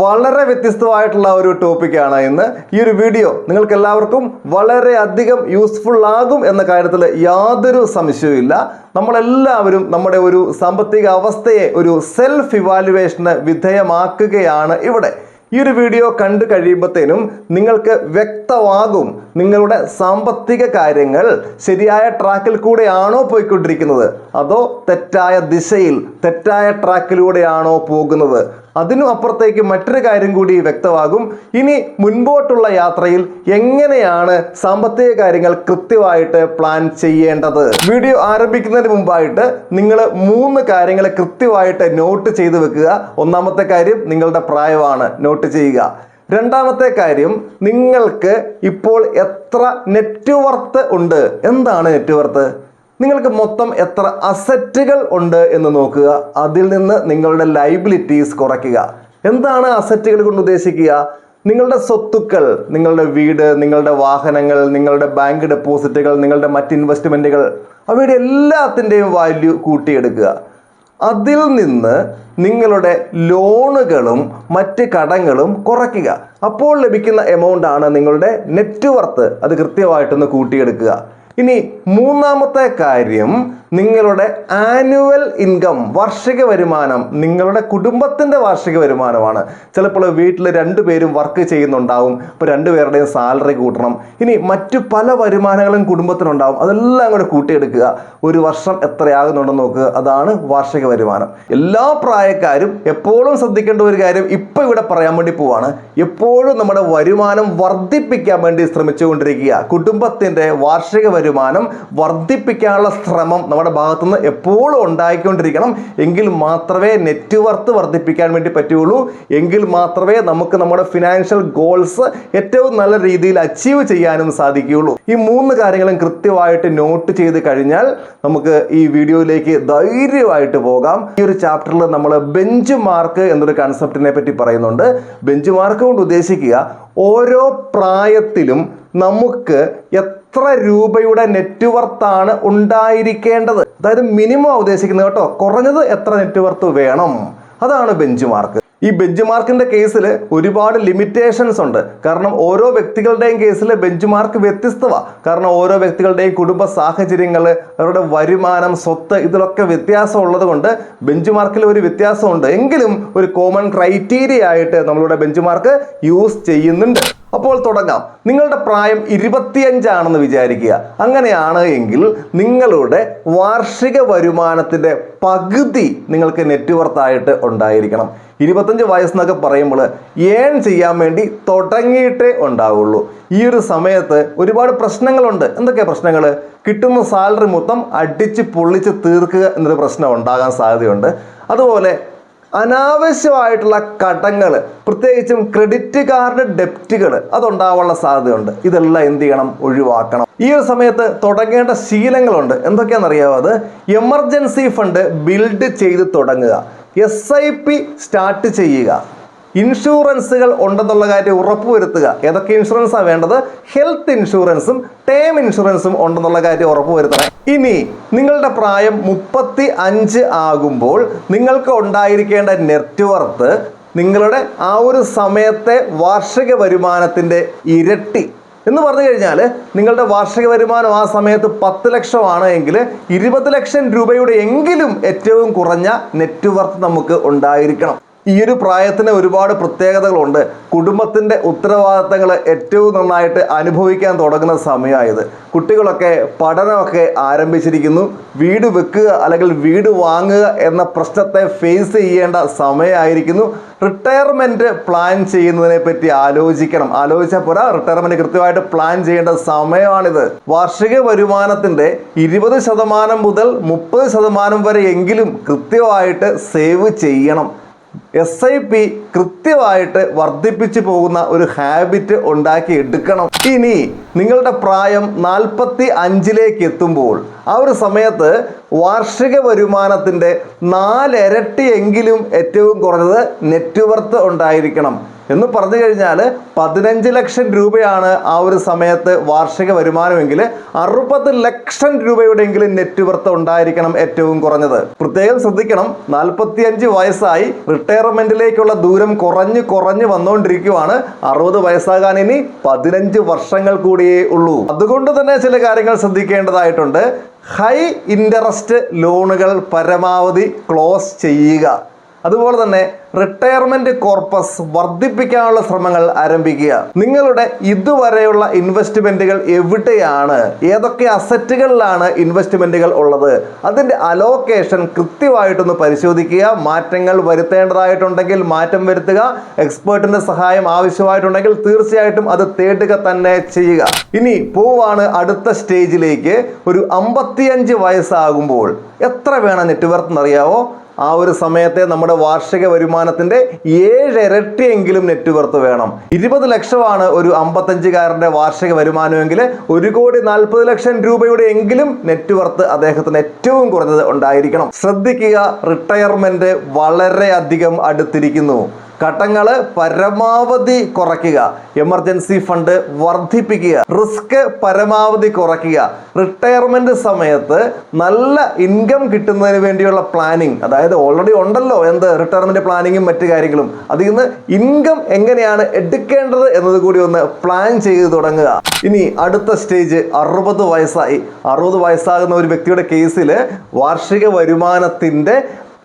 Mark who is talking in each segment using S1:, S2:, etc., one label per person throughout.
S1: വളരെ വ്യത്യസ്തമായിട്ടുള്ള ഒരു ടോപ്പിക്കാണ് ഇന്ന്. ഈ ഒരു വീഡിയോ നിങ്ങൾക്ക് എല്ലാവർക്കും വളരെയധികം യൂസ്ഫുൾ ആകും എന്ന കാര്യത്തിൽ യാതൊരു സംശയവുമില്ല. നമ്മളെല്ലാവരും നമ്മുടെ ഒരു സാമ്പത്തിക അവസ്ഥയെ ഒരു സെൽഫ് ഇവാലുവേഷന് വിധേയമാക്കുകയാണ് ഇവിടെ. ഈ ഒരു വീഡിയോ കണ്ടു കഴിയുമ്പോഴത്തേനും നിങ്ങൾക്ക് വ്യക്തമാകും നിങ്ങളുടെ സാമ്പത്തിക കാര്യങ്ങൾ ശരിയായ ട്രാക്കിൽ കൂടെയാണോ പോയിക്കൊണ്ടിരിക്കുന്നത്, അതോ തെറ്റായ ദിശയിൽ തെറ്റായ ട്രാക്കിലൂടെയാണോ പോകുന്നത്. അതിനും അപ്പുറത്തേക്ക് മറ്റൊരു കാര്യം കൂടി വ്യക്തമാകും. ഇനി മുൻപോട്ടുള്ള യാത്രയിൽ എങ്ങനെയാണ് സാമ്പത്തിക കാര്യങ്ങൾ കൃത്യമായിട്ട് പ്ലാൻ ചെയ്യേണ്ടത്. വീഡിയോ ആരംഭിക്കുന്നതിന് മുമ്പായിട്ട് നിങ്ങൾ 3 കാര്യങ്ങൾ കൃത്യമായിട്ട് നോട്ട് ചെയ്ത് വെക്കുക. ഒന്നാമത്തെ കാര്യം നിങ്ങളുടെ പ്രായമാണ്, നോട്ട് ചെയ്യുക. രണ്ടാമത്തെ കാര്യം, നിങ്ങൾക്ക് ഇപ്പോൾ എത്ര നെറ്റ് വർത്ത് ഉണ്ട്. എന്താണ് നെറ്റ് വർത്ത്? നിങ്ങൾക്ക് മൊത്തം എത്ര അസറ്റുകൾ ഉണ്ട് എന്ന് നോക്കുക. അതിൽ നിന്ന് നിങ്ങളുടെ ലൈബിലിറ്റീസ് കുറയ്ക്കുക. എന്താണ് അസറ്റുകൾ കൊണ്ട് ഉദ്ദേശിക്കുക? നിങ്ങളുടെ സ്വത്തുക്കൾ, നിങ്ങളുടെ വീട്, നിങ്ങളുടെ വാഹനങ്ങൾ, നിങ്ങളുടെ ബാങ്ക് ഡെപ്പോസിറ്റുകൾ, നിങ്ങളുടെ മറ്റ് ഇൻവെസ്റ്റ്മെൻറ്റുകൾ, അവയുടെ എല്ലാത്തിൻ്റെയും വാല്യൂ കൂട്ടിയെടുക്കുക. അതിൽ നിന്ന് നിങ്ങളുടെ ലോണുകളും മറ്റ് കടങ്ങളും കുറയ്ക്കുക. അപ്പോൾ ലഭിക്കുന്ന എമൗണ്ട് ആണ് നിങ്ങളുടെ നെറ്റ് വർത്ത്. അത് കൃത്യമായിട്ടൊന്ന് കൂട്ടിയെടുക്കുക. ഇനി മൂന്നാമത്തെ കാര്യം, നിങ്ങളുടെ ആനുവൽ ഇൻകം, വാർഷിക വരുമാനം, നിങ്ങളുടെ കുടുംബത്തിൻ്റെ വാർഷിക വരുമാനമാണ്. ചിലപ്പോൾ വീട്ടിൽ 2 പേരും വർക്ക് ചെയ്യുന്നുണ്ടാവും. ഇപ്പോൾ 2 പേരുടെയും സാലറി കൂട്ടണം. ഇനി മറ്റു പല വരുമാനങ്ങളും കുടുംബത്തിനുണ്ടാവും. അതെല്ലാം കൂടെ കൂട്ടിയെടുക്കുക. ഒരു വർഷം എത്രയാകുന്നുണ്ടെന്ന് നോക്കുക. അതാണ് വാർഷിക വരുമാനം. എല്ലാ പ്രായക്കാരും എപ്പോഴും ശ്രദ്ധിക്കേണ്ട ഒരു കാര്യം ഇപ്പം ഇവിടെ പറയാൻ വേണ്ടി പോവാണ്. എപ്പോഴും നമ്മുടെ വരുമാനം വർദ്ധിപ്പിക്കാൻ വേണ്ടി ശ്രമിച്ചുകൊണ്ടിരിക്കുക. കുടുംബത്തിൻ്റെ വാർഷിക വരുമാനം വർദ്ധിപ്പിക്കാനുള്ള ശ്രമം നമ്മുടെ ഭാഗത്തുനിന്ന് എപ്പോഴും ഉണ്ടായിക്കൊണ്ടിരിക്കണം. എങ്കിൽ മാത്രമേ നെറ്റ് വർത്ത് വർദ്ധിപ്പിക്കാൻ വേണ്ടി പറ്റുള്ളൂ. എങ്കിൽ മാത്രമേ നമുക്ക് നമ്മുടെ ഫിനാൻഷ്യൽ ഗോൾസ് ഏറ്റവും നല്ല രീതിയിൽ അച്ചീവ് ചെയ്യാനും സാധിക്കുകയുള്ളൂ. ഈ 3 കാര്യങ്ങളും കൃത്യമായിട്ട് നോട്ട് ചെയ്ത് കഴിഞ്ഞാൽ നമുക്ക് ഈ വീഡിയോയിലേക്ക് ധൈര്യമായിട്ട് പോകാം. ഈ ഒരു ചാപ്റ്ററിൽ നമ്മൾ ബെഞ്ച് മാർക്ക് എന്നൊരു കൺസെപ്റ്റിനെ പറ്റി പറയുന്നുണ്ട്. ബെഞ്ച് മാർക്ക് കൊണ്ട് ഉദ്ദേശിക്കുക, ഓരോ പ്രായത്തിലും നമുക്ക് എത്ര രൂപയുടെ നെറ്റ് വർത്താണ് ഉണ്ടായിരിക്കേണ്ടത്. അതായത് മിനിമം ഉദ്ദേശിക്കുന്നത് കേട്ടോ, കുറഞ്ഞത് എത്ര നെറ്റ് വർത്ത് വേണം, അതാണ് ബെഞ്ച് മാർക്ക്. ഈ ബെഞ്ച് മാർക്കിന്റെ കേസിൽ ഒരുപാട് ലിമിറ്റേഷൻസ് ഉണ്ട്. കാരണം ഓരോ വ്യക്തികളുടെയും കേസിൽ ബെഞ്ച് മാർക്ക് വ്യത്യസ്തമാണ്. കാരണം ഓരോ വ്യക്തികളുടെയും കുടുംബ സാഹചര്യങ്ങൾ, അവരുടെ വരുമാനം, സ്വത്ത്, ഇതിലൊക്കെ വ്യത്യാസം ഉള്ളത് കൊണ്ട് ബെഞ്ച് മാർക്കിൽ ഒരു വ്യത്യാസമുണ്ട്. എങ്കിലും ഒരു കോമൺ ക്രൈറ്റീരിയ ആയിട്ട് നമ്മളുടെ ബെഞ്ച് മാർക്ക് യൂസ് ചെയ്യുന്നുണ്ട്. അപ്പോൾ തുടങ്ങാം. നിങ്ങളുടെ പ്രായം 25 ആണെന്ന് വിചാരിക്കുക. അങ്ങനെയാണ് എങ്കിൽ നിങ്ങളുടെ വാർഷിക വരുമാനത്തിൻ്റെ പകുതി നിങ്ങൾക്ക് നെറ്റ് വർത്തായിട്ട് ഉണ്ടായിരിക്കണം. 25 വയസ്സെന്നൊക്കെ പറയുമ്പോൾ ഏൺ ചെയ്യാൻ വേണ്ടി തുടങ്ങിയിട്ടേ ഉണ്ടാവുള്ളൂ. ഈ ഒരു സമയത്ത് ഒരുപാട് പ്രശ്നങ്ങളുണ്ട്. എന്തൊക്കെയാണ് പ്രശ്നങ്ങൾ? കിട്ടുന്ന സാലറി മൊത്തം അടിച്ച് പൊള്ളിച്ച് തീർക്കുക എന്നൊരു പ്രശ്നം ഉണ്ടാകാൻ സാധ്യതയുണ്ട്. അതുപോലെ അനാവശ്യമായിട്ടുള്ള കടങ്ങൾ, പ്രത്യേകിച്ചും ക്രെഡിറ്റ് കാർഡ് ഡെപ്റ്റുകൾ, അതുണ്ടാവാനുള്ള സാധ്യതയുണ്ട്. ഇതെല്ലാം എന്ത് ചെയ്യണം? ഒഴിവാക്കണം. ഈ ഒരു സമയത്ത് തുടങ്ങേണ്ട ശീലങ്ങളുണ്ട്. എന്തൊക്കെയാണെന്നറിയാമോ? അത് എമർജൻസി ഫണ്ട് ബിൽഡ് ചെയ്ത് തുടങ്ങുക, SIP സ്റ്റാർട്ട് ചെയ്യുക, ഇൻഷുറൻസുകൾ ഉണ്ടെന്നുള്ള കാര്യം ഉറപ്പുവരുത്തുക. ഏതൊക്കെ ഇൻഷുറൻസാണ് വേണ്ടത്? ഹെൽത്ത് ഇൻഷുറൻസും ടേം ഇൻഷുറൻസും ഉണ്ടെന്നുള്ള കാര്യം ഉറപ്പുവരുത്തണം. ഇനി നിങ്ങളുടെ പ്രായം 35 ആകുമ്പോൾ നിങ്ങൾക്ക് ഉണ്ടായിരിക്കേണ്ട നെറ്റ് വർത്ത് നിങ്ങളുടെ ആ ഒരു സമയത്തെ വാർഷിക വരുമാനത്തിൻ്റെ ഇരട്ടി എന്ന് പറഞ്ഞു കഴിഞ്ഞാൽ, നിങ്ങളുടെ വാർഷിക വരുമാനം ആ സമയത്ത് 10 ലക്ഷമാണ് എങ്കിൽ 20 ലക്ഷം രൂപയുടെ എങ്കിലും ഏറ്റവും കുറഞ്ഞ നെറ്റ് വർത്ത് നമുക്ക് ഉണ്ടായിരിക്കണം. ഈ ഒരു പ്രായത്തിന് ഒരുപാട് പ്രത്യേകതകളുണ്ട്. കുടുംബത്തിൻ്റെ ഉത്തരവാദിത്തങ്ങൾ ഏറ്റവും നന്നായിട്ട് അനുഭവിക്കാൻ തുടങ്ങുന്ന സമയമായത്. കുട്ടികളൊക്കെ പഠനമൊക്കെ ആരംഭിച്ചിരിക്കുന്നു. വീട് വെക്കുക അല്ലെങ്കിൽ വീട് വാങ്ങുക എന്ന പ്രശ്നത്തെ ഫേസ് ചെയ്യേണ്ട സമയമായിരിക്കുന്നു. റിട്ടയർമെൻറ്റ് പ്ലാൻ ചെയ്യുന്നതിനെ പറ്റി ആലോചിക്കണം. ആലോചിച്ചാൽ പോരാ, റിട്ടയർമെൻറ്റ് കൃത്യമായിട്ട് പ്ലാൻ ചെയ്യേണ്ട സമയമാണിത്. വാർഷിക വരുമാനത്തിൻ്റെ 20% മുതൽ 30% വരെ എങ്കിലും കൃത്യമായിട്ട് സേവ് ചെയ്യണം. SIP കൃത്യമായിട്ട് വർദ്ധിപ്പിച്ചു പോകുന്ന ഒരു ഹാബിറ്റ് ഉണ്ടാക്കി എടുക്കണം. ഇനി നിങ്ങളുടെ പ്രായം 45 എത്തുമ്പോൾ ആ ഒരു സമയത്ത് വാർഷിക വരുമാനത്തിൻ്റെ 4 ഇരട്ടി എങ്കിലും ഏറ്റവും കുറഞ്ഞത് നെറ്റ് വർത്ത് ഉണ്ടായിരിക്കണം. എന്ന് പറഞ്ഞു കഴിഞ്ഞാൽ 15 ലക്ഷം രൂപയാണ് ആ ഒരു സമയത്ത് വാർഷിക വരുമാനമെങ്കിൽ 60 ലക്ഷം രൂപയുടെയെങ്കിലും നെറ്റ് വർത്ത് ഉണ്ടായിരിക്കണം ഏറ്റവും കുറഞ്ഞത്. പ്രത്യേകം ശ്രദ്ധിക്കണം, 45 വയസ്സായി റിട്ടയർമെന്റിലേക്കുള്ള ദൂരം കുറഞ്ഞു വന്നുകൊണ്ടിരിക്കുകയാണ്. 60 വയസ്സാകാൻ ഇനി 15 വർഷങ്ങൾ കൂടിയേ ഉള്ളൂ. അതുകൊണ്ട് തന്നെ ചില കാര്യങ്ങൾ ശ്രദ്ധിക്കേണ്ടതായിട്ടുണ്ട്. ഹൈ ഇൻട്രസ്റ്റ് ലോണുകൾ പരമാവധി ക്ലോസ് ചെയ്യുക. അതുപോലെ തന്നെ റിട്ടയർമെന്റ് കോർപ്പസ് വർദ്ധിപ്പിക്കാനുള്ള ശ്രമങ്ങൾ ആരംഭിക്കുക. നിങ്ങളുടെ ഇതുവരെയുള്ള ഇൻവെസ്റ്റ്മെന്റുകൾ എവിടെയാണ്, ഏതൊക്കെ അസറ്റുകളിലാണ് ഇൻവെസ്റ്റ്മെന്റുകൾ ഉള്ളത്, അതിൻ്റെ അലോക്കേഷൻ കൃത്യമായിട്ടൊന്ന് പരിശോധിക്കുക. മാറ്റങ്ങൾ വരുത്തേണ്ടതായിട്ടുണ്ടെങ്കിൽ മാറ്റം വരുത്തുക. എക്സ്പേർട്ടിന്റെ സഹായം ആവശ്യമായിട്ടുണ്ടെങ്കിൽ തീർച്ചയായിട്ടും അത് തേടുക തന്നെ ചെയ്യുക. ഇനി പോവാണ് അടുത്ത സ്റ്റേജിലേക്ക്. ഒരു 55 വയസ്സാകുമ്പോൾ എത്ര വേണം നെറ്റ് വർത്ത് എന്നറിയാവോ? ആ ഒരു സമയത്തെ നമ്മുടെ വാർഷിക വരുമാനത്തിന്റെ 7 ഇരട്ടിയെങ്കിലും നെറ്റ് വർത്ത് വേണം. 20 ലക്ഷമാണ് ഒരു 55-കാരന്റെ വാർഷിക വരുമാനമെങ്കിൽ 1,40,00,000 രൂപയുടെ എങ്കിലും നെറ്റ് വർത്ത് അദ്ദേഹത്തിന് ഏറ്റവും കുറഞ്ഞത് ഉണ്ടായിരിക്കണം. ശ്രദ്ധിക്കുക, റിട്ടയർമെന്റ് വളരെയധികം അടുത്തിരിക്കുന്നു. ഘട്ടങ്ങൾ പരമാവധി കുറയ്ക്കുക. എമർജൻസി ഫണ്ട് വർദ്ധിപ്പിക്കുക. റിസ്ക് പരമാവധി കുറയ്ക്കുക. റിട്ടയർമെന്റ് സമയത്ത് നല്ല ഇൻകം കിട്ടുന്നതിന് വേണ്ടിയുള്ള പ്ലാനിങ്, അതായത് ഓൾറെഡി ഉണ്ടല്ലോ റിട്ടയർമെന്റ് പ്ലാനിങ്ങും മറ്റു കാര്യങ്ങളും, അതിൽ നിന്ന് ഇൻകം എങ്ങനെയാണ് എടുക്കേണ്ടത് എന്നത് കൂടി ഒന്ന് പ്ലാൻ ചെയ്ത് തുടങ്ങുക. ഇനി അടുത്ത സ്റ്റേജ് 60 വയസ്സായി. 60 വയസ്സാകുന്ന ഒരു വ്യക്തിയുടെ കേസിൽ വാർഷിക വരുമാനത്തിന്റെ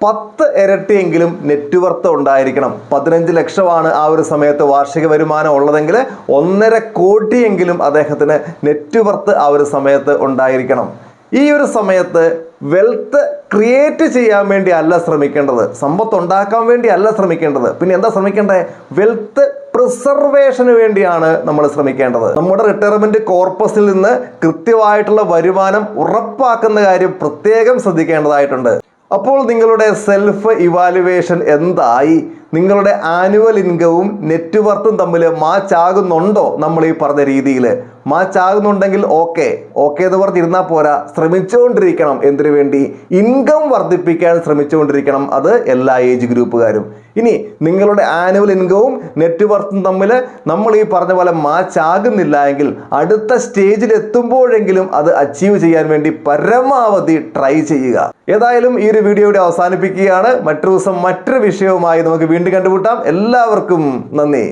S1: 10 ഇരട്ടിയെങ്കിലും നെറ്റ് വർത്ത് ഉണ്ടായിരിക്കണം. 15 ലക്ഷമാണ് ആ ഒരു സമയത്ത് വാർഷിക വരുമാനം ഉള്ളതെങ്കിൽ 1.5 കോടിയെങ്കിലും അദ്ദേഹത്തിന് നെറ്റ് വർത്ത് ആ ഒരു സമയത്ത് ഉണ്ടായിരിക്കണം. ഈ ഒരു സമയത്ത് വെൽത്ത് ക്രിയേറ്റ് ചെയ്യാൻ വേണ്ടി അല്ല ശ്രമിക്കേണ്ടത്, സമ്പത്ത് ഉണ്ടാക്കാൻ വേണ്ടി അല്ല ശ്രമിക്കേണ്ടത്. പിന്നെ എന്താ ശ്രമിക്കേണ്ടത്? വെൽത്ത് പ്രിസർവേഷന് വേണ്ടിയാണ് നമ്മൾ ശ്രമിക്കേണ്ടത്. നമ്മുടെ റിട്ടയർമെന്റ് കോർപ്പസിൽ നിന്ന് കൃത്യമായിട്ടുള്ള വരുമാനം ഉറപ്പാക്കുന്ന കാര്യം പ്രത്യേകം ശ്രദ്ധിക്കേണ്ടതായിട്ടുണ്ട്. അപ്പോൾ നിങ്ങളുടെ സെൽഫ് ഇവാലുവേഷൻ എന്തായി? നിങ്ങളുടെ ആനുവൽ ഇൻകവും നെറ്റ് വർത്തും തമ്മിൽ മാച്ച് ആകുന്നുണ്ടോ? നമ്മൾ ഈ പറഞ്ഞ രീതിയിൽ മാച്ച് ആകുന്നുണ്ടെങ്കിൽ ഓക്കെ എന്ന് പറഞ്ഞിരുന്നാൽ പോരാ, ശ്രമിച്ചുകൊണ്ടിരിക്കണം. എന്തിനു വേണ്ടി? ഇൻകം വർദ്ധിപ്പിക്കാൻ ശ്രമിച്ചുകൊണ്ടിരിക്കണം. അത് എല്ലാ ഏജ് ഗ്രൂപ്പുകാരും. ഇനി നിങ്ങളുടെ ആനുവൽ ഇൻകവും നെറ്റ് വർത്തും തമ്മിൽ നമ്മൾ ഈ പറഞ്ഞ പോലെ മാച്ച് ആകുന്നില്ല എങ്കിൽ അടുത്ത സ്റ്റേജിൽ എത്തുമ്പോഴെങ്കിലും അത് അച്ചീവ് ചെയ്യാൻ വേണ്ടി പരമാവധി ട്രൈ ചെയ്യുക. ഏതായാലും ഈ ഒരു വീഡിയോ ഇവിടെ അവസാനിപ്പിക്കുകയാണ്. മറ്റൊരു ദിവസം മറ്റൊരു വിഷയവുമായി നമുക്ക് വീണ്ടും കണ്ടുമുട്ടാം. എല്ലാവർക്കും നന്ദി.